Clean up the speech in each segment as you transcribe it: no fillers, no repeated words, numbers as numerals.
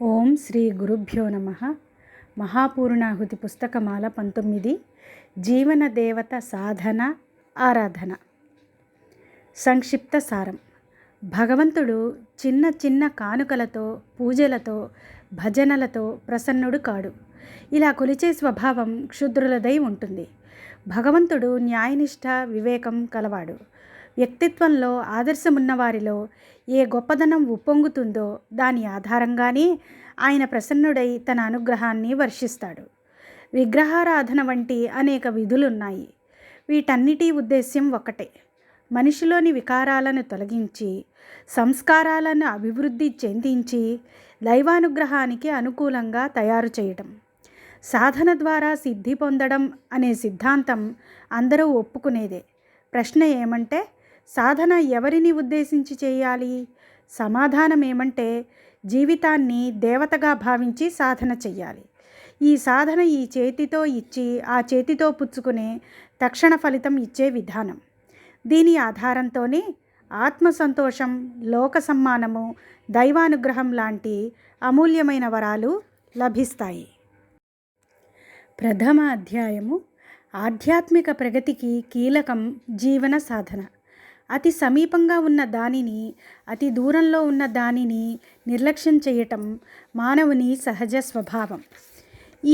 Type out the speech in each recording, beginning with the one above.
ఓం శ్రీ గురుభ్యో నమః. మహాపూర్ణాహుతి పుస్తకమాల 19 జీవన దేవత సాధన ఆరాధన. సంక్షిప్త సారం. భగవంతుడు చిన్న చిన్న కానుకలతో, పూజలతో, భజనలతో ప్రసన్నుడు కాడు. ఇలా కొలిచే స్వభావం క్షుద్రులదై ఉంటుంది. భగవంతుడు న్యాయనిష్ట, వివేకం కలవాడు. వ్యక్తిత్వంలో ఆదర్శమున్న వారిలో ఏ గొప్పదనం ఉప్పొంగుతుందో దాని ఆధారంగానే ఆయన ప్రసన్నుడై తన అనుగ్రహాన్ని వర్షిస్తాడు. విగ్రహారాధన వంటి అనేక విధులున్నాయి. వీటన్నిటి ఉద్దేశ్యం ఒకటే: మనిషిలోని వికారాలను తొలగించి, సంస్కారాలను అభివృద్ధి చెందించి, దైవానుగ్రహానికి అనుకూలంగా తయారు చేయటం. సాధన ద్వారా సిద్ధి పొందడం అనే సిద్ధాంతం అందరూ ఒప్పుకునేదే. ప్రశ్న ఏమంటే, సాధన ఎవరిని ఉద్దేశించి చేయాలి? సమాధానం ఏమంటే, జీవితాన్ని దేవతగా భావించి సాధన చెయ్యాలి. ఈ సాధన ఈ చేతితో ఇచ్చి ఆ చేతితో పుచ్చుకునే తక్షణ ఫలితం ఇచ్చే విధానం. దీని ఆధారంతోనే ఆత్మసంతోషం, లోక సమ్మానము, దైవానుగ్రహం లాంటి అమూల్యమైన వరాలు లభిస్తాయి. ప్రథమ అధ్యాయము. ఆధ్యాత్మిక ప్రగతికి కీలకం జీవన సాధన. అతి సమీపంగా ఉన్న దానిని, అతి దూరంలో ఉన్న దానిని నిర్లక్ష్యం చేయటం మానవుని సహజ స్వభావం.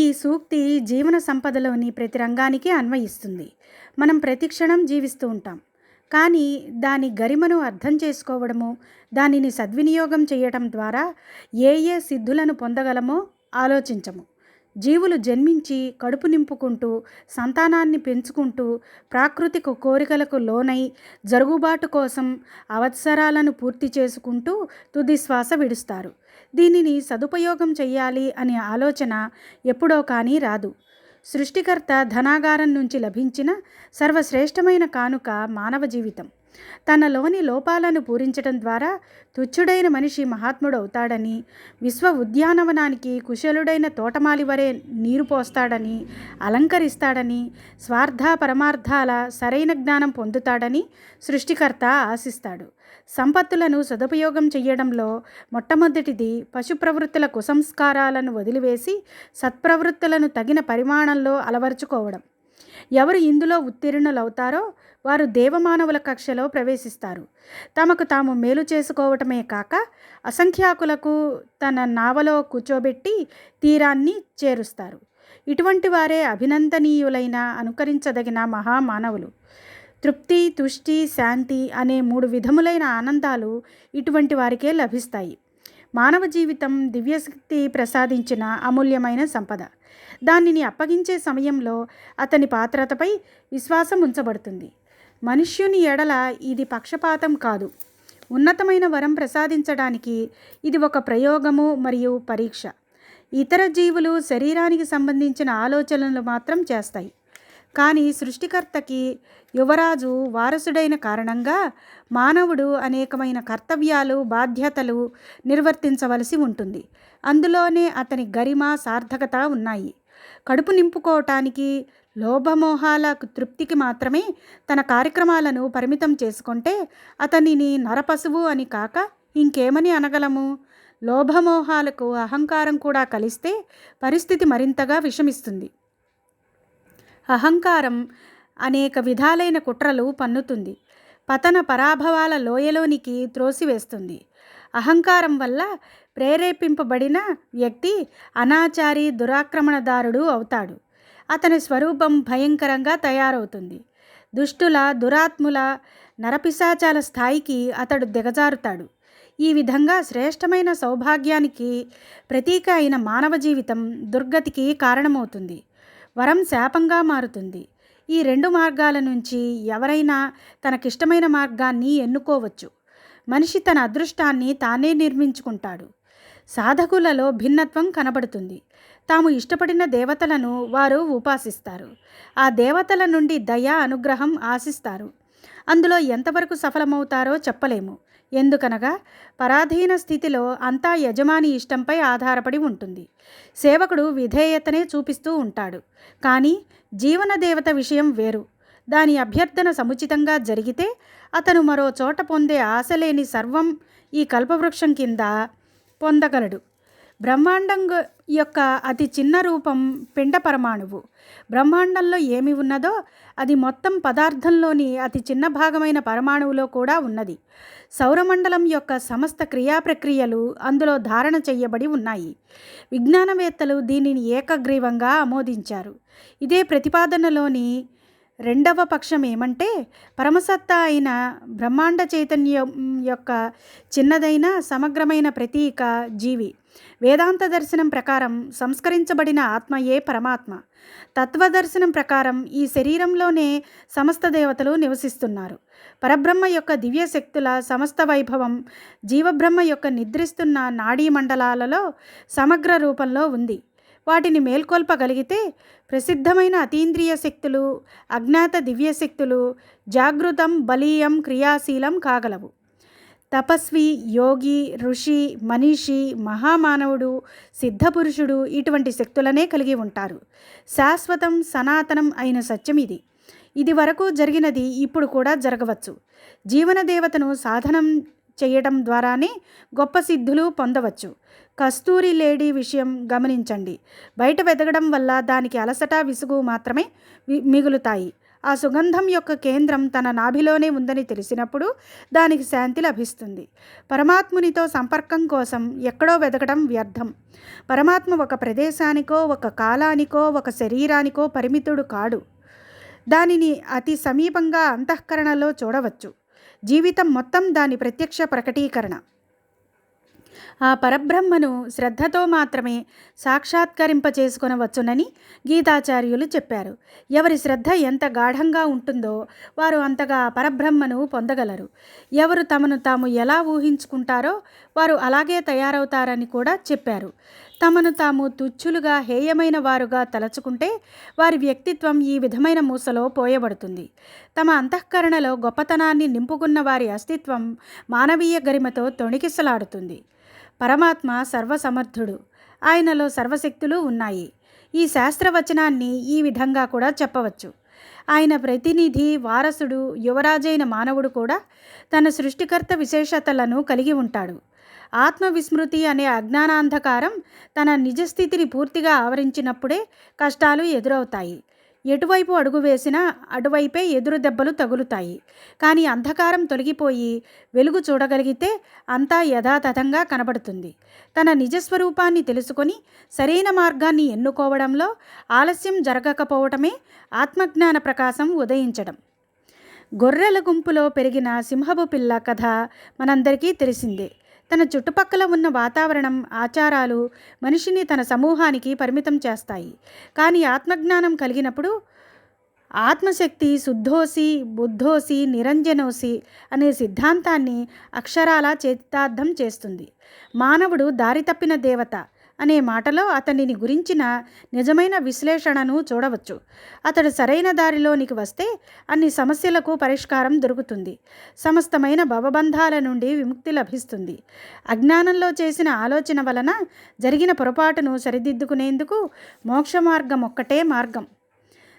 ఈ సూక్తి జీవన సంపదలోని ప్రతి రంగానికి అన్వయిస్తుంది. మనం ప్రతిక్షణం జీవిస్తూ ఉంటాం. కానీ దాని గరిమను అర్థం చేసుకోవడము, దానిని సద్వినియోగం చేయటం ద్వారా ఏ ఏ సిద్ధులను పొందగలమో ఆలోచించము. జీవులు జన్మించి కడుపు నింపుకుంటూ, సంతానాన్ని పెంచుకుంటూ, ప్రాకృతిక కోరికలకు లోనై, జరుగుబాటు కోసం అవసరాలను పూర్తి చేసుకుంటూ తుది శ్వాస విడుస్తారు. దీనిని సదుపయోగం చెయ్యాలి అనే ఆలోచన ఎప్పుడో కానీ రాదు. సృష్టికర్త ధనాగారం నుంచి లభించిన సర్వశ్రేష్టమైన కానుక మానవ జీవితం. తనలోని లోపాలను పూరించడం ద్వారా తుచ్చుడైన మనిషి మహాత్ముడవుతాడని, విశ్వ ఉద్యానవనానికి కుశలుడైన తోటమాలి వరే నీరు పోస్తాడని, అలంకరిస్తాడని, స్వార్థ పరమార్థాల సరైన జ్ఞానం పొందుతాడని సృష్టికర్త ఆశిస్తాడు. సంపత్తులను సదుపయోగం చేయడంలో మొట్టమొదటిది పశు ప్రవృత్తుల కుసంస్కారాలను వదిలివేసి సత్ప్రవృత్తులను తగిన పరిమాణంలో అలవరుచుకోవడం. ఎవరు ఇందులో ఉత్తీర్ణులవుతారో వారు దేవమానవుల కక్షలో ప్రవేశిస్తారు. తమకు తాము మేలు చేసుకోవటమే కాక అసంఖ్యాకులకు తన నావలో కూర్చోబెట్టి తీరాన్ని చేరుస్తారు. ఇటువంటి వారే అభినందనీయులైన, అనుకరించదగిన మహామానవులు. తృప్తి, తుష్టి, శాంతి అనే 3 విధములైన ఆనందాలు ఇటువంటి వారికే లభిస్తాయి. మానవ జీవితం దివ్యశక్తి ప్రసాదించిన అమూల్యమైన సంపద. దానిని అప్పగించే సమయంలో అతని పాత్రతపై విశ్వాసం ఉంచబడుతుంది. మనుష్యుని ఎడల ఇది పక్షపాతం కాదు. ఉన్నతమైన వరం ప్రసాదించడానికి ఇది ఒక ప్రయోగము మరియు పరీక్ష. ఇతర జీవులు శరీరానికి సంబంధించిన ఆలోచనలు మాత్రం చేస్తాయి. కానీ సృష్టికర్తకి యువరాజు వారసుడైన కారణంగా మానవుడు అనేకమైన కర్తవ్యాలు, బాధ్యతలు నిర్వర్తించవలసి ఉంటుంది. అందులోనే అతని గరిమ, సార్థకత ఉన్నాయి. కడుపు నింపుకోవటానికి, లోభమోహాల తృప్తికి మాత్రమే తన కార్యక్రమాలను పరిమితం చేసుకుంటే అతనిని నరపశువు అని కాక ఇంకేమని అనగలము? లోభమోహాలకు అహంకారం కూడా కలిస్తే పరిస్థితి మరింతగా విషమిస్తుంది. అహంకారం అనేక విధాలైన కుట్రలు పన్నుతుంది. పతన పరాభవాల లోయలోనికి త్రోసివేస్తుంది. అహంకారం వల్ల ప్రేరేపింపబడిన వ్యక్తి అనాచారి, దురాక్రమణదారుడు అవుతాడు. అతని స్వరూపం భయంకరంగా తయారవుతుంది. దుష్టుల, దురాత్ముల, నరపిశాచాల స్థాయికి అతడు దిగజారుతాడు. ఈ విధంగా శ్రేష్టమైన సౌభాగ్యానికి ప్రతీక అయిన మానవ జీవితం దుర్గతికి కారణమవుతుంది. వరం శాపంగా మారుతుంది. ఈ 2 మార్గాల నుంచి ఎవరైనా తనకిష్టమైన మార్గాన్ని ఎన్నుకోవచ్చు. మనిషి తన అదృష్టాన్ని తానే నిర్మించుకుంటాడు. సాధకులలో భిన్నత్వం కనబడుతుంది. తాము ఇష్టపడిన దేవతలను వారు ఉపాసిస్తారు. ఆ దేవతల నుండి దయ, అనుగ్రహం ఆశిస్తారు. అందులో ఎంతవరకు సఫలమవుతారో చెప్పలేము. ఎందుకనగా పరాధీన స్థితిలో అంతా యజమాని ఇష్టంపై ఆధారపడి ఉంటుంది. సేవకుడు విధేయతనే చూపిస్తూ ఉంటాడు. కానీ జీవన దేవత విషయం వేరు. దాని అభ్యర్థన సముచితంగా జరిగితే అతను మరో చోట పొందే ఆశలేని సర్వం ఈ కల్పవృక్షం కింద పొందగలడు. బ్రహ్మాండం యొక్క అతి చిన్న రూపం పిండ పరమాణువు. బ్రహ్మాండంలో ఏమి ఉన్నదో అది మొత్తం పదార్థంలోని అతి చిన్న భాగమైన పరమాణువులో కూడా ఉన్నది. సౌరమండలం యొక్క సమస్త క్రియాప్రక్రియలు అందులో ధారణ చేయబడి ఉన్నాయి. విజ్ఞానవేత్తలు దీనిని ఏకగ్రీవంగా ఆమోదించారు. ఇదే ప్రతిపాదనలోని రెండవ పక్షం ఏమంటే, పరమసత్తా అయిన బ్రహ్మాండ చైతన్యం యొక్క చిన్నదైన సమగ్రమైన ప్రతీక జీవి. వేదాంత దర్శనం ప్రకారం సంస్కరించబడిన ఆత్మయే పరమాత్మ. తత్వదర్శనం ప్రకారం ఈ శరీరంలోనే సమస్త దేవతలు నివసిస్తున్నారు. పరబ్రహ్మ యొక్క దివ్య శక్తుల సమస్త వైభవం జీవబ్రహ్మ యొక్క నిద్రిస్తున్న నాడీ మండలాలలో సమగ్ర రూపంలో ఉంది. వాటిని మేల్కొల్పగలిగితే ప్రసిద్ధమైన అతీంద్రియ శక్తులు, అజ్ఞాత దివ్యశక్తులు జాగృతం, బలీయం, క్రియాశీలం కాగలవు. తపస్వి, యోగి, ఋషి, మనీషి, మహామానవుడు, సిద్ధపురుషుడు ఇటువంటి శక్తులనే కలిగి ఉంటారు. శాశ్వతం, సనాతనం అయిన సత్యం ఇది. ఇది వరకు జరిగినది ఇప్పుడు కూడా జరగవచ్చు. జీవన దేవతను సాధనం చేయడం ద్వారానే గొప్ప సిద్ధులు పొందవచ్చు. కస్తూరి లేడీ విషయం గమనించండి. బయట వెతకడం వల్ల దానికి అలసట, విసుగు మాత్రమే మిగులుతాయి. ఆ సుగంధం యొక్క కేంద్రం తన నాభిలోనే ఉందని తెలిసినప్పుడు దానికి శాంతి లభిస్తుంది. పరమాత్మునితో సంపర్కం కోసం ఎక్కడో వెతకడం వ్యర్థం. పరమాత్మ ఒక ప్రదేశానికో, ఒక కాలానికో, ఒక శరీరానికో పరిమితుడు కాడు. దానిని అతి సమీపంగా అంతఃకరణలో చూడవచ్చు. జీవితం మొత్తం దాని ప్రత్యక్ష ప్రకటీకరణ. ఆ పరబ్రహ్మను శ్రద్ధతో మాత్రమే సాక్షాత్కరింపచేసుకొనవచ్చునని గీతాచార్యులు చెప్పారు. ఎవరి శ్రద్ధ ఎంత గాఢంగా ఉంటుందో వారు అంతగా పరబ్రహ్మను పొందగలరు. ఎవరు తమను తాము ఎలా ఊహించుకుంటారో వారు అలాగే తయారవుతారని కూడా చెప్పారు. తమను తాము తుచ్చులుగా, హేయమైన వారుగా తలచుకుంటే వారి వ్యక్తిత్వం ఈ విధమైన మూసలో పోయబడుతుంది. తమ అంతఃకరణలో గొప్పతనాన్ని నింపుకున్న వారి అస్తిత్వం మానవీయ గరిమతో తొణికిసలాడుతుంది. పరమాత్మ సర్వసమర్థుడు. ఆయనలో సర్వశక్తులు ఉన్నాయి. ఈ శాస్త్రవచనాన్ని ఈ విధంగా కూడా చెప్పవచ్చు. ఆయన ప్రతినిధి, వారసుడు, యువరాజైన మానవుడు కూడా తన సృష్టికర్త విశేషతలను కలిగి ఉంటాడు. ఆత్మవిస్మృతి అనే అజ్ఞానాంధకారం తన నిజస్థితిని పూర్తిగా ఆవరించినప్పుడే కష్టాలు ఎదురవుతాయి. ఎటువైపు అడుగు వేసినా అటువైపే ఎదురు దెబ్బలు తగులుతాయి. కానీ అంధకారం తొలగిపోయి వెలుగు చూడగలిగితే అంతా యథాతథంగా కనబడుతుంది. తన నిజస్వరూపాన్ని తెలుసుకొని సరైన మార్గాన్ని ఎన్నుకోవడంలో ఆలస్యం జరగకపోవటమే ఆత్మజ్ఞాన ప్రకాశం ఉదయించడం. గొర్రెల గుంపులో పెరిగిన సింహపు పిల్ల కథ మనందరికీ తెలిసిందే. తన చుట్టుపక్కల ఉన్న వాతావరణం, ఆచారాలు మనిషిని తన సమూహానికి పరిమితం చేస్తాయి. కానీ ఆత్మజ్ఞానం కలిగినప్పుడు ఆత్మశక్తి శుద్ధోసి, బుద్ధోసి, నిరంజనోసి అనే సిద్ధాంతాన్ని అక్షరాలా చరితార్థం చేస్తుంది. మానవుడు దారి తప్పిన దేవత అనే మాటలో అతనిని గురించిన నిజమైన విశ్లేషణను చూడవచ్చు. అతడు సరైన దారిలోనికి వస్తే అన్ని సమస్యలకు పరిష్కారం దొరుకుతుంది. సమస్తమైన భవబంధాల నుండి విముక్తి లభిస్తుంది. అజ్ఞానంలో చేసిన ఆలోచన వలన జరిగిన పొరపాటును సరిదిద్దుకునేందుకు మోక్ష మార్గం ఒక్కటే మార్గం.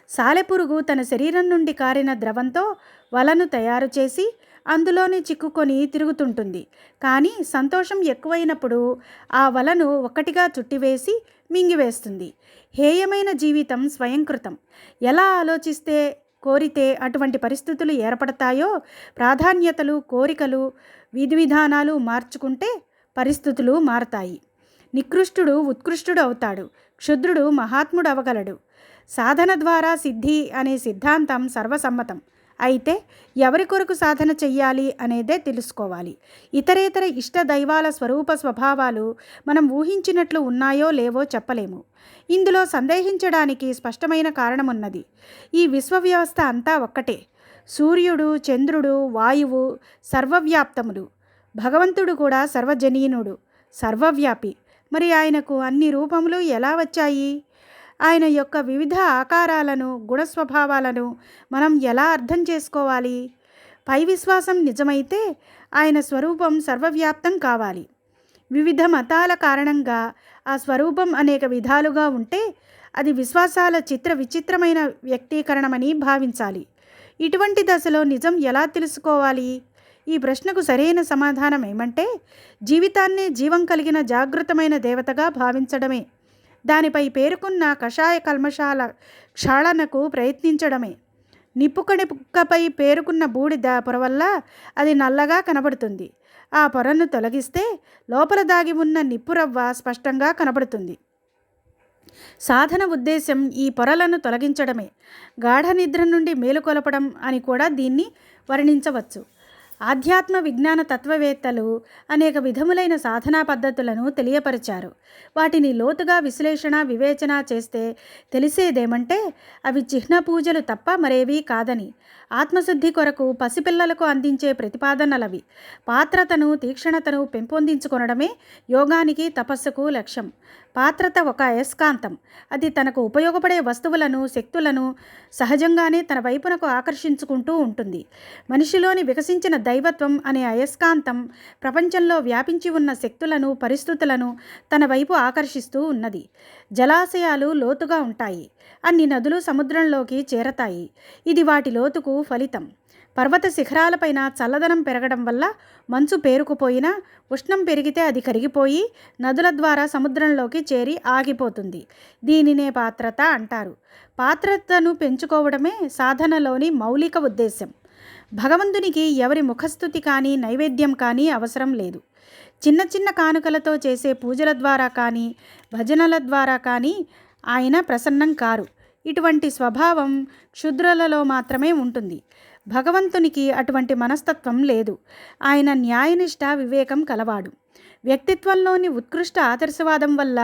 సాలెపురుగు తన శరీరం నుండి కారిన ద్రవంతో వలను తయారు చేసి అందులోనే చిక్కుకొని తిరుగుతుంటుంది. కానీ సంతోషం ఎక్కువైనప్పుడు ఆ వలను ఒక్కటిగా చుట్టివేసి మింగివేస్తుంది. హేయమైన జీవితం స్వయంకృతం. ఎలా ఆలోచిస్తే, కోరితే అటువంటి పరిస్థితులు ఏర్పడతాయో, ప్రాధాన్యతలు, కోరికలు, విధివిధానాలు మార్చుకుంటే పరిస్థితులు మారతాయి. నికృష్టుడు ఉత్కృష్టుడు అవుతాడు. క్షుద్రుడు మహాత్ముడు అవగలడు. సాధన ద్వారా సిద్ధి అనే సిద్ధాంతం సర్వసమ్మతం. అయితే ఎవరి కొరకు సాధన చెయ్యాలి అనేదే తెలుసుకోవాలి. ఇతరేతర ఇష్ట దైవాల స్వరూప స్వభావాలు మనం ఊహించినట్లు ఉన్నాయో లేవో చెప్పలేము. ఇందులో సందేహించడానికి స్పష్టమైన కారణమున్నది. ఈ విశ్వవ్యవస్థ అంతా ఒక్కటే. సూర్యుడు, చంద్రుడు, వాయువు సర్వవ్యాప్తములు. భగవంతుడు కూడా సర్వజనీనుడు, సర్వవ్యాపి. మరి ఆయనకు అన్ని రూపములు ఎలా వచ్చాయి? ఆయన యొక్క వివిధ ఆకారాలను, గుణస్వభావాలను మనం ఎలా అర్థం చేసుకోవాలి? పై విశ్వాసం నిజమైతే ఆయన స్వరూపం సర్వవ్యాప్తం కావాలి. వివిధ మతాల కారణంగా ఆ స్వరూపం అనేక విధాలుగా ఉంటే అది విశ్వాసాల చిత్ర విచిత్రమైన వ్యక్తీకరణమని భావించాలి. ఇటువంటి దశలో నిజం ఎలా తెలుసుకోవాలి? ఈ ప్రశ్నకు సరైన సమాధానం ఏమంటే జీవితాన్నే జీవం కలిగిన జాగృతమైన దేవతగా భావించడమే. దానిపై పేరుకున్న కషాయ కల్మషాల క్షాళనకు ప్రయత్నించడమే. నిప్పుకడి పుక్కపై పేరుకున్న బూడిద పొర వల్ల అది నల్లగా కనబడుతుంది. ఆ పొరను తొలగిస్తే లోపల దాగి ఉన్న నిప్పురవ్వ స్పష్టంగా కనబడుతుంది. సాధన ఉద్దేశం ఈ పొరలను తొలగించడమే. గాఢ నిద్ర నుండి మేలుకొలపడం అని కూడా దీన్ని వర్ణించవచ్చు. ఆధ్యాత్మ విజ్ఞాన తత్వవేత్తలు అనేక విధములైన సాధనా పద్ధతులను తెలియపరిచారు. వాటిని లోతుగా విశ్లేషణ వివేచన చేస్తే తెలిసేదేమంటే అవి చిహ్న పూజలు తప్ప మరేవీ కాదని. ఆత్మశుద్ధి కొరకు పసిపిల్లలకు అందించే ప్రతిపాదనలవి. పాత్రతను తీక్షణతను పెంపొందించుకొనడమే యోగానికి తపస్సుకు లక్ష్యం. పాత్రత ఒక అయస్కాంతం. అది తనకు ఉపయోగపడే వస్తువులను శక్తులను సహజంగానే తన వైపునకు ఆకర్షించుకుంటూ ఉంటుంది. మనిషిలోని వికసించిన దైవత్వం అనే అయస్కాంతం ప్రపంచంలో వ్యాపించి ఉన్న శక్తులను పరిస్థితులను తన వైపు ఆకర్షిస్తూ ఉన్నది. జలాశయాలు లోతుగా ఉంటాయి. అన్ని నదులు సముద్రంలోకి చేరతాయి. ఇది వాటి లోతుకు ఫలితం. పర్వత శిఖరాలపైన చల్లదనం పెరగడం వల్ల మంచు పేరుకుపోయినా ఉష్ణం పెరిగితే అది కరిగిపోయి నదుల ద్వారా సముద్రంలోకి చేరి ఆగిపోతుంది. దీనినే పాత్రత అంటారు. పాత్రతను పెంచుకోవడమే సాధనలోని మౌలిక ఉద్దేశం. భగవంతునికి ఎవరి ముఖస్థుతి కానీ నైవేద్యం కానీ అవసరం లేదు. చిన్న చిన్న కానుకలతో చేసే పూజల ద్వారా కానీ భజనల ద్వారా కానీ ఆయన ప్రసన్నం కారు. ఇటువంటి స్వభావం క్షుద్రులలో మాత్రమే ఉంటుంది. భగవంతునికి అటువంటి మనస్తత్వం లేదు. ఆయన న్యాయనిష్ట వివేకం కలవాడు. వ్యక్తిత్వంలోని ఉత్కృష్ట ఆదర్శవాదం వల్ల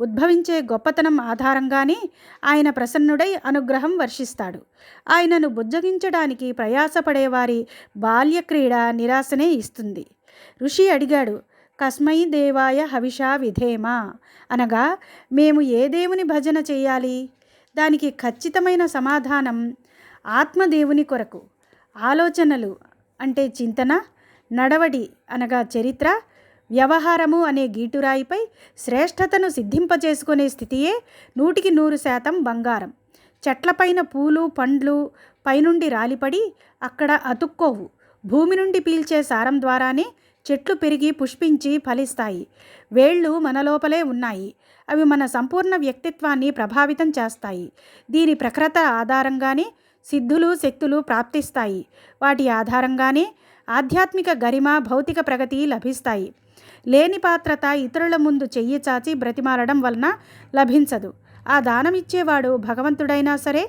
ఉద్భవించే గొప్పతనం ఆధారంగానే ఆయన ప్రసన్నుడై అనుగ్రహం వర్షిస్తాడు. ఆయనను బుజ్జగించడానికి ప్రయాసపడేవారి బాల్యక్రీడ నిరాశనే ఇస్తుంది. ఋషి అడిగాడు, కస్మై దేవాయ హవిషా విధేమా అనగా మేము ఏ దేవుని భజన చేయాలి? దానికి ఖచ్చితమైన సమాధానం ఆత్మదేవుని కొరకు. ఆలోచనలు అంటే చింతన, నడవడి అనగా చరిత్ర, వ్యవహారము అనే గీటురాయిపై శ్రేష్టతను సిద్ధింపజేసుకునే స్థితియే 100% బంగారం. చెట్లపైన పూలు పండ్లు పైనుండి రాలిపడి అక్కడ అతుక్కోవు. భూమి నుండి పీల్చే సారం ద్వారానే చెట్లు పెరిగి పుష్పించి ఫలిస్తాయి. వేళ్ళు మన లోపలే ఉన్నాయి. అవి మన సంపూర్ణ వ్యక్తిత్వాన్ని ప్రభావితం చేస్తాయి. దీని ప్రఖరత ఆధారంగానే సిద్ధులు శక్తులు ప్రాప్తిస్తాయి. వాటి ఆధారంగానే ఆధ్యాత్మిక గరిమ భౌతిక ప్రగతి లభిస్తాయి. లేని పాత్రత ఇతరుల ముందు చెయ్యి చాచి బ్రతిమాలడం వలన లభించదు. ఆ దానం ఇచ్చేవాడు భగవంతుడైనా సరే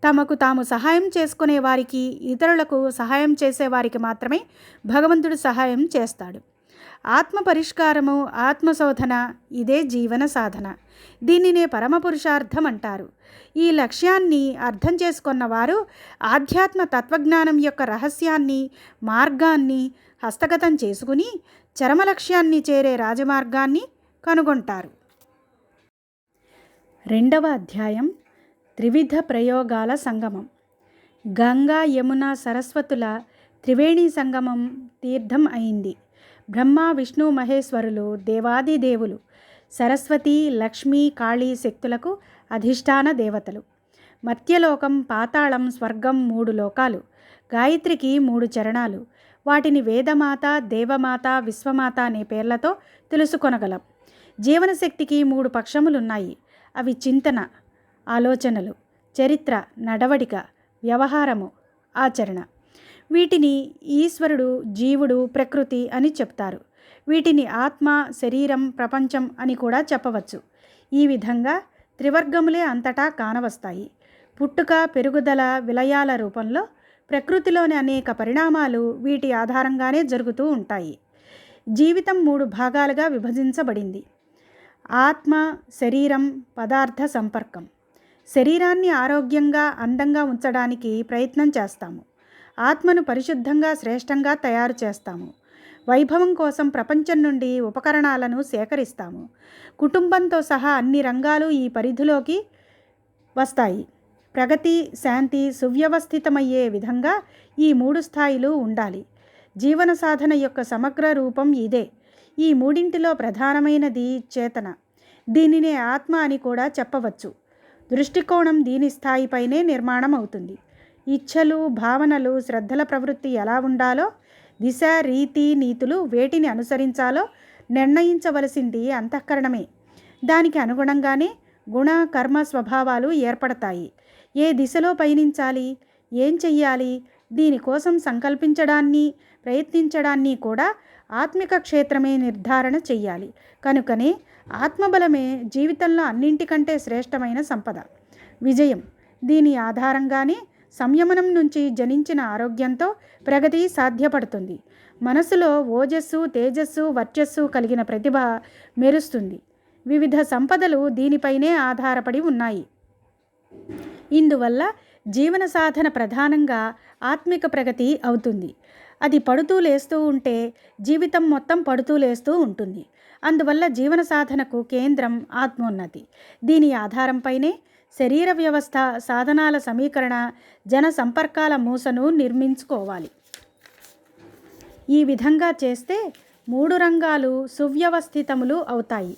తమకు తాము సహాయం చేసుకునే వారికి ఇతరులకు సహాయం చేసేవారికి మాత్రమే భగవంతుడు సహాయం చేస్తాడు. ఆత్మ పరిష్కారము ఆత్మశోధన ఇదే జీవన సాధన. దీనినే పరమపురుషార్థం అంటారు. ఈ లక్ష్యాన్ని అర్థం చేసుకున్నవారు ఆధ్యాత్మ తత్వజ్ఞానం యొక్క రహస్యాన్ని మార్గాన్ని హస్తగతం చేసుకుని చరమ లక్ష్యాన్ని చేరే రాజమార్గాన్ని కనుగొంటారు. 2వ అధ్యాయం త్రివిధ ప్రయోగాల సంగమం. గంగా యమున సరస్వతుల త్రివేణి సంగమం తీర్థం అయింది. బ్రహ్మ విష్ణు మహేశ్వరులు దేవాదిదేవులు, సరస్వతి లక్ష్మీ కాళీ శక్తులకు అధిష్టాన దేవతలు. మర్త్యలోకం పాతాళం స్వర్గం 3 లోకాలు. గాయత్రికి 3 చరణాలు. వాటిని వేదమాత దేవమాత విశ్వమాత అనే పేర్లతో తెలుసుకొనగలం. జీవనశక్తికి 3 పక్షములున్నాయి. అవి చింతన ఆలోచనలు, చరిత్ర నడవడిక, వ్యవహారము ఆచరణ. వీటిని ఈశ్వరుడు జీవుడు ప్రకృతి అని చెప్తారు. వీటిని ఆత్మ శరీరం ప్రపంచం అని కూడా చెప్పవచ్చు. ఈ విధంగా త్రివర్గములే అంతటా కానవస్తాయి. పుట్టుక పెరుగుదల విలయాల రూపంలో ప్రకృతిలోని అనేక పరిణామాలు వీటి ఆధారంగానే జరుగుతూ ఉంటాయి. జీవితం 3 భాగాలుగా విభజించబడింది. ఆత్మ శరీరం పదార్థ సంపర్కం. శరీరాన్ని ఆరోగ్యంగా అందంగా ఉంచడానికి ప్రయత్నం చేస్తాము. ఆత్మను పరిశుద్ధంగా శ్రేష్టంగా తయారు చేస్తాము. వైభవం కోసం ప్రపంచం నుండి ఉపకరణాలను సేకరిస్తాము. కుటుంబంతో సహా అన్ని రంగాలు ఈ పరిధిలోకి వస్తాయి. ప్రగతి శాంతి సువ్యవస్థితమయ్యే విధంగా ఈ 3 స్థాయిలు ఉండాలి. జీవన సాధన యొక్క సమగ్ర రూపం ఇదే. ఈ మూడింటిలో ప్రధానమైనది చేతన. దీనినే ఆత్మ అని కూడా చెప్పవచ్చు. దృష్టికోణం దీని స్థాయిపైనే నిర్మాణం అవుతుంది. ఇచ్ఛలు భావనలు శ్రద్ధల ప్రవృత్తి ఎలా ఉండాలో దిశ, రీతి, నీతులు వేటిని అనుసరించాలో నిర్ణయించవలసింది అంతఃకరణమే. దానికి అనుగుణంగానే గుణ, కర్మ, స్వభావాలు ఏర్పడతాయి. ఏ దిశలో పయనించాలి, ఏం చెయ్యాలి, దీనికోసం సంకల్పించడాన్ని, ప్రయత్నించడాన్ని కూడా ఆత్మిక క్షేత్రమే నిర్ధారణ చెయ్యాలి. కనుకనే ఆత్మబలమే జీవితంలో అన్నింటికంటే శ్రేష్టమైన సంపద, విజయం. దీని ఆధారంగానే సంయమనం నుంచి జనించిన ఆరోగ్యంతో ప్రగతి సాధ్యపడుతుంది. మనసులో ఓజస్సు, తేజస్సు, వర్చస్సు కలిగిన ప్రతిభ మెరుస్తుంది. వివిధ సంపదలు దీనిపైనే ఆధారపడి ఉన్నాయి. ఇందువల్ల జీవన సాధన ప్రధానంగా ఆత్మిక ప్రగతి అవుతుంది. అది పడుతూ లేస్తూ ఉంటే జీవితం మొత్తం పడుతూ లేస్తూ ఉంటుంది. అందువల్ల జీవన సాధనకు కేంద్రం ఆత్మోన్నతి. దీని ఆధారంపైనే శరీర వ్యవస్థ, సాధనాల సమీకరణ, జన సంపర్కాల మూసను నిర్మించుకోవాలి. ఈ విధంగా చేస్తే 3 రంగాలు సువ్యవస్థితములు అవుతాయి.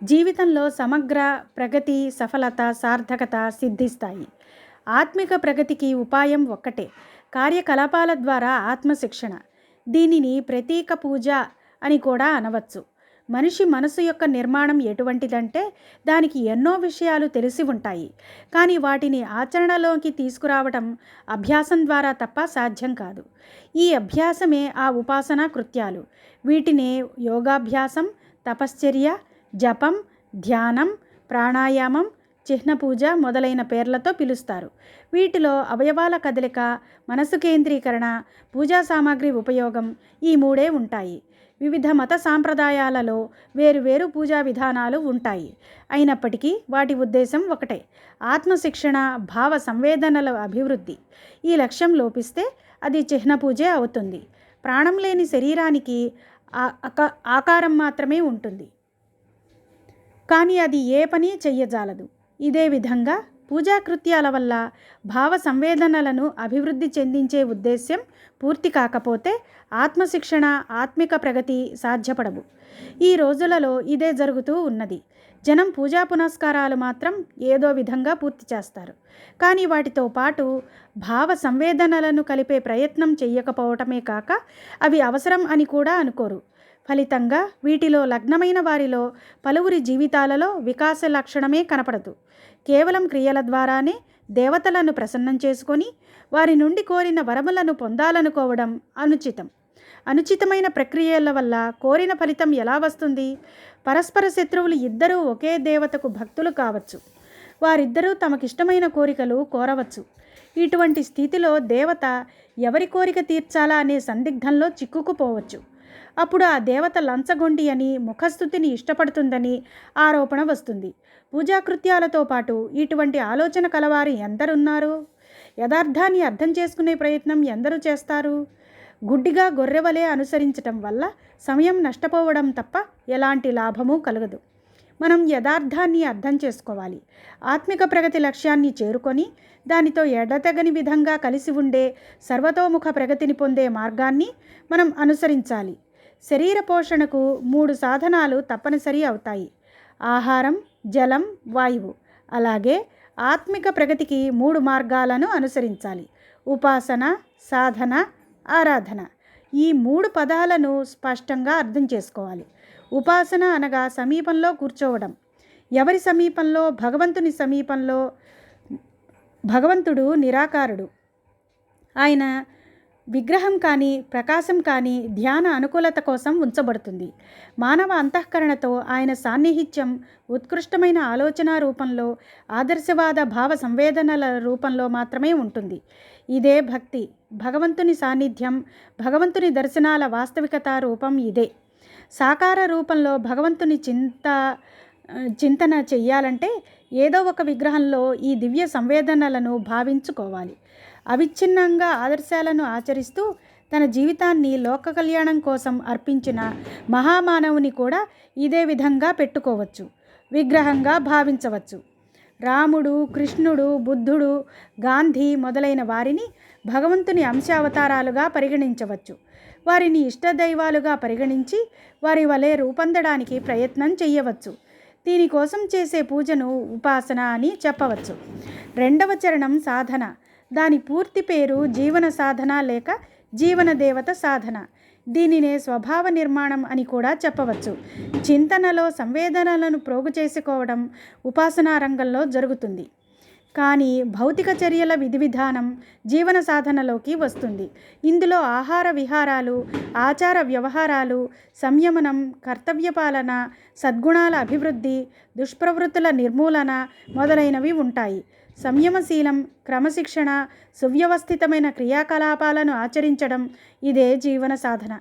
జీవితంలో సమగ్ర ప్రగతి, సఫలత, సార్థకత సిద్ధిస్తాయి. ఆత్మిక ప్రగతికి ఉపాయం ఒక్కటే, కార్యకలాపాల ద్వారా ఆత్మశిక్షణ. దీనిని ప్రతీక పూజ అని కూడా అనవచ్చు. మనిషి మనసు యొక్క నిర్మాణం ఎటువంటిదంటే దానికి ఎన్నో విషయాలు తెలిసి ఉంటాయి. కానీ వాటిని ఆచరణలోకి తీసుకురావటం అభ్యాసం ద్వారా తప్ప సాధ్యం కాదు. ఈ అభ్యాసమే ఆ ఉపాసనా కృత్యాలు. వీటినే యోగాభ్యాసం, తపశ్చర్య, జపం, ధ్యానం, ప్రాణాయామం, చిహ్న పూజ మొదలైన పేర్లతో పిలుస్తారు. వీటిలో అవయవాల కదలిక, మనసు కేంద్రీకరణ, పూజా సామాగ్రి ఉపయోగం ఈ 3 ఉంటాయి. వివిధ మత సాంప్రదాయాలలో వేరువేరు పూజా విధానాలు ఉంటాయి. అయినప్పటికీ వాటి ఉద్దేశం ఒకటే, ఆత్మశిక్షణ, భావ సంవేదనల అభివృద్ధి. ఈ లక్ష్యం లోపిస్తే అది చిహ్న పూజే అవుతుంది. ప్రాణం లేని శరీరానికి ఆకారం మాత్రమే ఉంటుంది, కానీ అది ఏ పని చెయ్యజాలదు. ఇదే విధంగా పూజాకృత్యాల వల్ల భావ సంవేదనలను అభివృద్ధి చెందించే ఉద్దేశ్యం పూర్తి కాకపోతే ఆత్మశిక్షణ, ఆత్మిక ప్రగతి సాధ్యపడవు. ఈ రోజులలో ఇదే జరుగుతూ ఉన్నది. జనం పూజా పునస్కారాలు మాత్రం ఏదో విధంగా పూర్తి చేస్తారు, కానీ వాటితో పాటు భావ సంవేదనలను కలిపే ప్రయత్నం చెయ్యకపోవటమే కాక అవి అవసరం అని కూడా అనుకోరు. ఫలితంగా వీటిలో లగ్నమైన వారిలో పలువురి జీవితాలలో వికాస లక్షణమే కనపడదు. కేవలం క్రియల ద్వారానే దేవతలను ప్రసన్నం చేసుకొని వారి నుండి కోరిన వరములను పొందాలనుకోవడం అనుచితం. అనుచితమైన ప్రక్రియల వల్ల కోరిన ఫలితం ఎలా వస్తుంది? పరస్పర శత్రువులు ఇద్దరూ ఒకే దేవతకు భక్తులు కావచ్చు. వారిద్దరూ తమకిష్టమైన కోరికలు కోరవచ్చు. ఇటువంటి స్థితిలో దేవత ఎవరి కోరిక తీర్చాలా అనే సందిగ్ధంలో చిక్కుకుపోవచ్చు. అప్పుడు ఆ దేవత లంచగొండి అని, ముఖస్థుతిని ఇష్టపడుతుందని ఆరోపణ వస్తుంది. పూజాకృత్యాలతో పాటు ఇటువంటి ఆలోచన కలవారు ఎందరున్నారు? యథార్థాన్ని అర్థం చేసుకునే ప్రయత్నం ఎందరూ చేస్తారు? గుడ్డిగా గొర్రెవలే అనుసరించటం వల్ల సమయం నష్టపోవడం తప్ప ఎలాంటి లాభమూ కలగదు. మనం యథార్థాన్ని అర్థం చేసుకోవాలి. ఆత్మిక ప్రగతి లక్ష్యాన్ని చేరుకొని దానితో ఎడతెగని విధంగా కలిసి ఉండే సర్వతోముఖ ప్రగతిని పొందే మార్గాన్ని మనం అనుసరించాలి. శరీర పోషణకు 3 సాధనాలు తప్పనిసరి అవుతాయి: ఆహారం, జలం, వాయువు. అలాగే ఆత్మిక ప్రగతికి 3 మార్గాలను అనుసరించాలి: ఉపాసన, సాధన, ఆరాధన. ఈ 3 పదాలను స్పష్టంగా అర్థం చేసుకోవాలి. ఉపాసన అనగా సమీపంలో కూర్చోవడం. ఎవరి సమీపంలో? భగవంతుని సమీపంలో. భగవంతుడు నిరాకారుడు. ఆయన విగ్రహం కానీ, ప్రకాశం కానీ ధ్యాన అనుకూలత కోసం ఉంచబడుతుంది. మానవ అంతఃకరణతో ఆయన సాన్నిహిత్యం ఉత్కృష్టమైన ఆలోచన రూపంలో, ఆదర్శవాద భావ సంవేదనల రూపంలో మాత్రమే ఉంటుంది. ఇదే భక్తి. భగవంతుని సాన్నిధ్యం, భగవంతుని దర్శనాల వాస్తవికత రూపం ఇదే. సాకార రూపంలో భగవంతుని చింతన చెయ్యాలంటే ఏదో ఒక విగ్రహంలో ఈ దివ్య సంవేదనలను భావించుకోవాలి. అవిచ్ఛిన్నంగా ఆదర్శాలను ఆచరిస్తూ తన జీవితాన్ని లోక కళ్యాణం కోసం అర్పించిన మహామానవుని కూడా ఇదే విధంగా పెట్టుకోవచ్చు, విగ్రహంగా భావించవచ్చు. రాముడు, కృష్ణుడు, బుద్ధుడు, గాంధీ మొదలైన వారిని భగవంతుని అంశావతారాలుగా పరిగణించవచ్చు. వారిని ఇష్టదైవాలుగా పరిగణించి వారి వలె రూపొందడానికి ప్రయత్నం చేయవచ్చు. దీనికోసం చేసే పూజను ఉపాసన అని చెప్పవచ్చు. 2వ చరణం సాధన. దాని పూర్తి పేరు జీవన సాధన లేక జీవన దేవత సాధన. దీనినే స్వభావ నిర్మాణం అని కూడా చెప్పవచ్చు. చింతనలో సంవేదనలను ప్రోగు చేసుకోవడం ఉపాసనా రంగంలో జరుగుతుంది. కానీ భౌతిక చర్యల విధి విధానం జీవన సాధనలోకి వస్తుంది. ఇందులో ఆహార విహారాలు, ఆచార వ్యవహారాలు, సంయమనం, కర్తవ్యపాలన, సద్గుణాల అభివృద్ధి, దుష్ప్రవృత్తుల నిర్మూలన మొదలైనవి ఉంటాయి. సంయమశీలం, క్రమశిక్షణ, సువ్యవస్థితమైన క్రియాకలాపాలను ఆచరించడం ఇదే జీవన సాధన.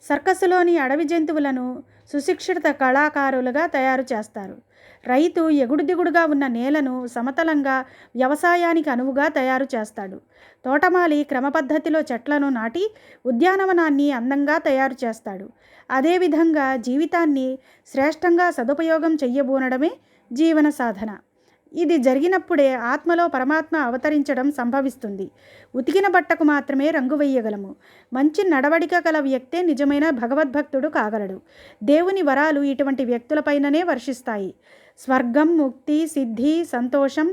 సర్కసులోని అడవి జంతువులను సుశిక్షిత కళాకారులుగా తయారు చేస్తారు. రైతు ఎగుడు దిగుడుగా ఉన్న నేలను సమతలంగా వ్యవసాయానికి అనువుగా తయారు చేస్తాడు. తోటమాలి క్రమపద్ధతిలో చెట్లను నాటి ఉద్యానవనాన్ని అందంగా తయారు చేస్తాడు. అదేవిధంగా జీవితాన్ని శ్రేష్టంగా సదుపయోగం చెయ్యబూనడమే జీవన సాధన. ఇది జరిగినప్పుడే ఆత్మలో పరమాత్మ అవతరించడం సంభవిస్తుంది. ఉతికిన బట్టకు మాత్రమే రంగు వేయగలము. మంచి నడవడిక గల వ్యక్తే నిజమైన భగవద్భక్తుడు కాగలడు. దేవుని వరాలు ఇటువంటి వ్యక్తులపైననే వర్షిస్తాయి. స్వర్గం, ముక్తి, సిద్ధి, సంతోషం,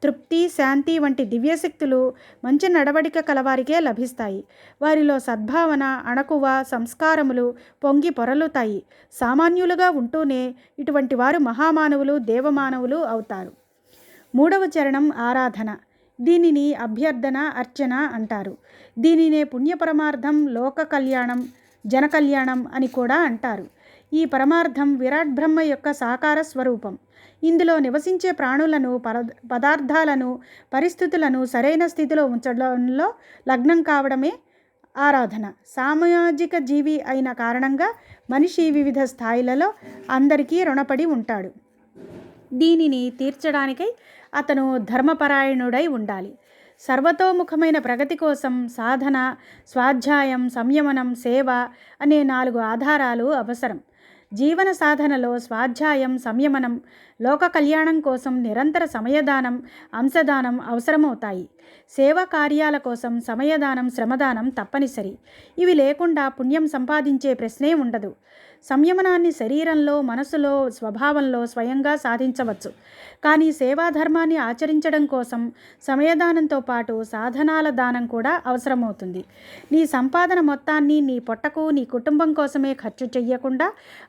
తృప్తి, శాంతి వంటి దివ్యశక్తులు మంచి నడవడిక కలవారికే లభిస్తాయి. వారిలో సద్భావన, అణకువ, సంస్కారములు పొంగి పొరలుతాయి. సామాన్యులుగా ఉంటూనే ఇటువంటి వారు మహామానవులు, దేవమానవులు అవుతారు. 3వ చరణం ఆరాధన. దీనిని అభ్యర్థన, అర్చన అంటారు. దీనినే పుణ్యపరమార్థం, లోక కళ్యాణం, జన కళ్యాణం అని కూడా అంటారు. ఈ పరమార్థం విరాట్ బ్రహ్మ యొక్క సాకార స్వరూపం. ఇందులో నివసించే ప్రాణులను, పదార్థాలను, పరిస్థితులను సరైన స్థితిలో ఉంచడంలో లగ్నం కావడమే ఆరాధన. సామాజిక జీవి అయిన కారణంగా మనిషి వివిధ స్థాయిలలో అందరికీ రుణపడి ఉంటాడు. దీనిని తీర్చడానికై అతను ధర్మపరాయణుడై ఉండాలి. సర్వతోముఖమైన ప్రగతి కోసం సాధన, స్వాధ్యాయం, సంయమనం, సేవ అనే 4 ఆధారాలు అవసరం. జీవన సాధనలో స్వాధ్యాయం, సంయమనం, లోక కళ్యాణం కోసం నిరంతర సమయదానం, అంశదానం అవసరమవుతాయి. సేవా కార్యాల కోసం సమయదానం, శ్రమదానం తప్పనిసరి. ఇవి లేకుండా పుణ్యం సంపాదించే ప్రశ్నే ఉండదు. సంయమనాన్ని శరీరంలో, మనసులో, స్వభావంలో స్వయంగా సాధించవచ్చు. కానీ సేవాధర్మాన్ని ఆచరించడం కోసం సమయదానంతో పాటు సాధనాల దానం కూడా అవసరమవుతుంది. నీ సంపాదన మొత్తాన్ని నీ పొట్టకు, నీ కుటుంబం కోసమే ఖర్చు చెయ్యకుండా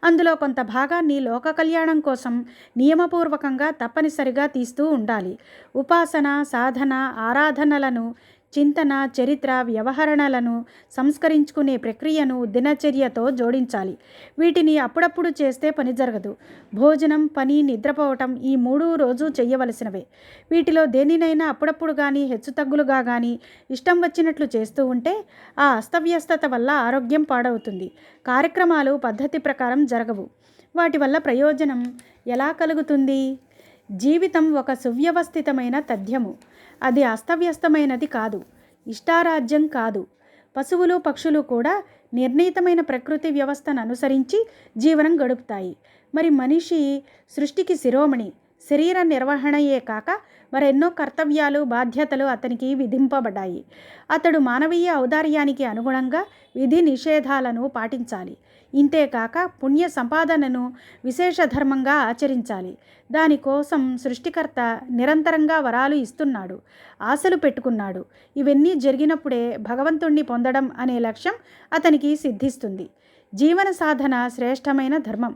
అందులో కొంత భాగాన్ని లోక కళ్యాణం కోసం నియమపూర్వకంగా తప్పనిసరిగా తీస్తూ ఉండాలి. ఉపాసన, సాధన, ఆరాధనలను, చింతన, చరిత్ర, వ్యవహరణలను సంస్కరించుకునే ప్రక్రియను దినచర్యతో జోడించాలి. వీటిని అప్పుడప్పుడు చేస్తే పని జరగదు. భోజనం, పని, నిద్రపోవటం ఈ 3 రోజు చెయ్యవలసినవే. వీటిలో దేనినైనా అప్పుడప్పుడు కానీ, హెచ్చుతగ్గులుగా కానీ ఇష్టం వచ్చినట్లు చేస్తూ ఉంటే ఆ అస్తవ్యస్తత వల్ల ఆరోగ్యం పాడవుతుంది. కార్యక్రమాలు పద్ధతి ప్రకారం జరగవు. వాటి వల్ల ప్రయోజనం ఎలా కలుగుతుంది? జీవితం ఒక సువ్యవస్థితమైన తథ్యము. అది అస్తవ్యస్తమైనది కాదు, ఇష్టారాజ్యం కాదు. పశువులు, పక్షులు కూడా నిర్ణీతమైన ప్రకృతి వ్యవస్థను అనుసరించి జీవనం గడుపుతాయి. మరి మనిషి సృష్టికి శిరోమణి. శరీర నిర్వహణయే కాక మరెన్నో కర్తవ్యాలు, బాధ్యతలు అతనికి విధింపబడ్డాయి. అతడు మానవీయ ఔదార్యానికి అనుగుణంగా విధి నిషేధాలను పాటించాలి. ఇంతేకాక పుణ్య సంపాదనను విశేష ధర్మంగా ఆచరించాలి. దానికోసం సృష్టికర్త నిరంతరంగా వరాలు ఇస్తున్నాడు, ఆశలు పెట్టుకున్నాడు. ఇవన్నీ జరిగినప్పుడే భగవంతుణ్ణి పొందడం అనే లక్ష్యం అతనికి సిద్ధిస్తుంది. జీవన సాధన శ్రేష్టమైన ధర్మం.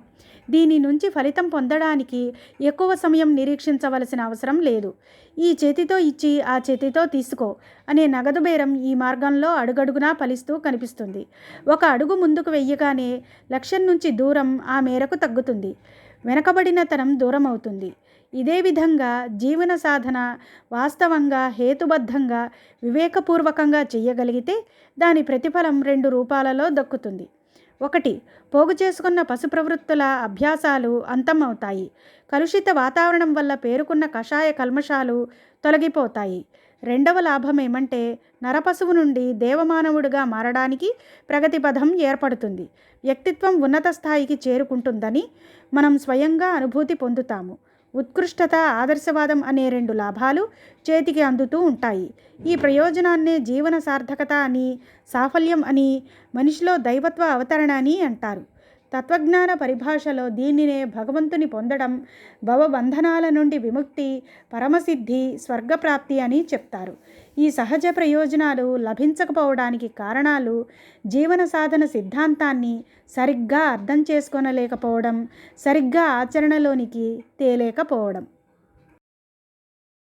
దీని నుంచి ఫలితం పొందడానికి ఎక్కువ సమయం నిరీక్షించవలసిన అవసరం లేదు. ఈ చేతితో ఇచ్చి ఆ చేతితో తీసుకో అనే నగదు బేరం ఈ మార్గంలో అడుగడుగునా ఫలిస్తూ కనిపిస్తుంది. ఒక అడుగు ముందుకు వెయ్యగానే లక్ష్యం నుంచి దూరం ఆ మేరకు తగ్గుతుంది. వెనకబడినతనం దూరం అవుతుంది. ఇదే విధంగా జీవన సాధన వాస్తవంగా, హేతుబద్ధంగా, వివేకపూర్వకంగా చెయ్యగలిగితే దాని ప్రతిఫలం 2 రూపాలలో దక్కుతుంది. 1. పోగు చేసుకున్న పశు ప్రవృత్తుల అభ్యాసాలు అంతమవుతాయి. కలుషిత వాతావరణం వల్ల పేరుకున్న కషాయ కల్మషాలు తొలగిపోతాయి. 2వ లాభం ఏమంటే నరపశువు నుండి దేవమానవుడిగా మారడానికి ప్రగతి పథం ఏర్పడుతుంది. వ్యక్తిత్వం ఉన్నత స్థాయికి చేరుకుంటుందని మనం స్వయంగా అనుభూతి పొందుతాము. ఉత్కృష్టత, ఆదర్శవాదం అనే 2 లాభాలు చేతికి అందుతూ ఉంటాయి. ఈ ప్రయోజనాన్నే జీవన సార్థకత అని, సాఫల్యం అని, మనిషిలో దైవత్వ అవతరణ అని అంటారు. తత్వజ్ఞాన పరిభాషలో దీనినే భగవంతుని పొందడం, భవబంధనాల నుండి విముక్తి, పరమసిద్ధి, స్వర్గప్రాప్తి అని చెప్తారు. ఈ సహజ ప్రయోజనాలు లభించకపోవడానికి కారణాలు జీవన సాధన సిద్ధాంతాన్ని సరిగ్గా అర్థం చేసుకోనలేకపోవడం, సరిగ్గా ఆచరణలోనికి తేలేకపోవడం.